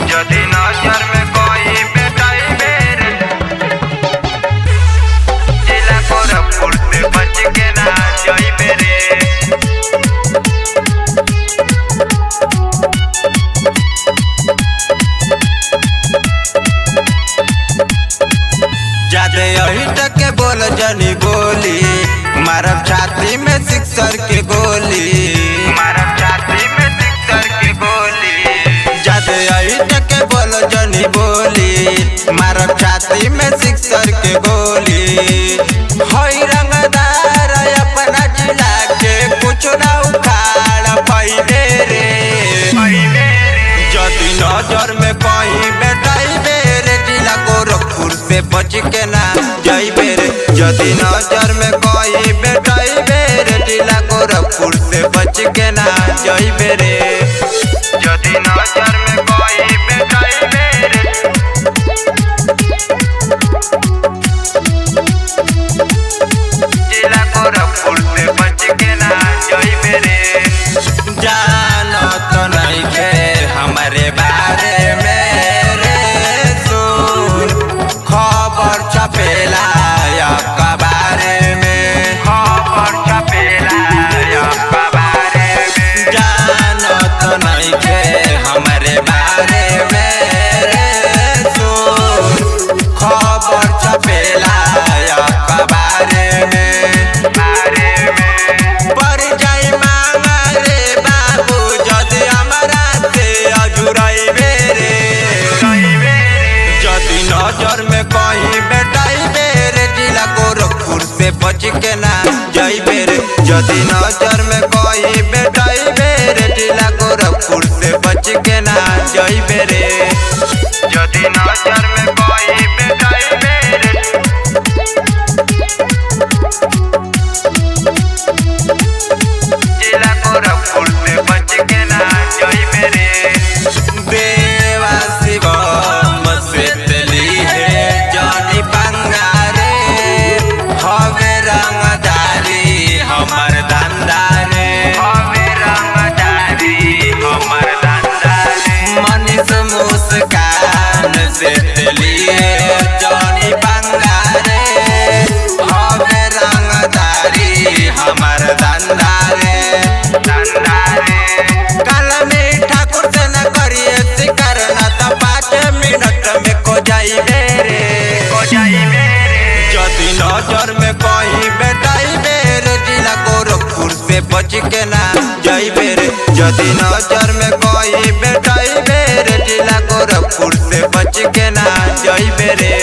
जदी नजर में कोई बेटाई मेरे जिला गोरखपुर से बच के ना जाई मेरे। जादे यही तक के बोल जनी बोली, मारब छाती में सिक्सर के गोली, मारब छाती में सिक्सर के गोली। जादे यही तक के बोल जनी बोली, मारब छाती में सिक्सर के गोली। होई रंगदार अपना जिला के कुछ ना उखाड़ पाइबे रे। जदी नजर में कहीं बेटाई बेरे जिला गोरखपुर से बच के ना जाइबे रे। जदी नजर में कहीं बेटाई बेरे जिला गोरखपुर से बच के ना जाइबे रे। जदी नजर में कहीं बेटाई बेरे जिला गोरखपुर से बच के ना जाइबे रे। जानो तो नहीं के हमारे बारे में रे, सुन खबर छपेला आपका बारे में, खबर छपेला आपका बारे में। जानो तो नहीं के हमारे बारे में रे, सुन खबर छपेला आपका बारे में, बारे में। पर जाई मांगा रे बाबू जदी हमारा से अजुराइबे रे। जदी नजर में कहीं बेटाई बेरे जिला गोरखपुर से बच के ना जाइबे रे। जदी नजर में कहीं बेटाई बेरे जिला गोरखपुर से बच के ना जाइबे रे। जदी नजर में कहीं बेटाई बेरे जिला गोरखपुर से बच के ना जाइबे रे। देवा शिवम से तेली है जानी बंगारे, हवे रंगदारी हमर धंधा रे, हवे रंगदारी हमर धंधा रे। मनीष मुस्कान से तेली है जानी बंगारे, हवे रंगदारी हमर धंधा रे, धंधा रे। कलमी ठाकुर से न करिए शिकार न तो 5 मिनट में को जाइबे रे, को जाइबे रे। जदी नजर में कहीं बेटाई बेरे जिला गोरखपुर से बच के ना जाइबे रे। जदी नजर में कहीं बेटाई बेरे जिला गोरखपुर से बच के ना जाइबे रे।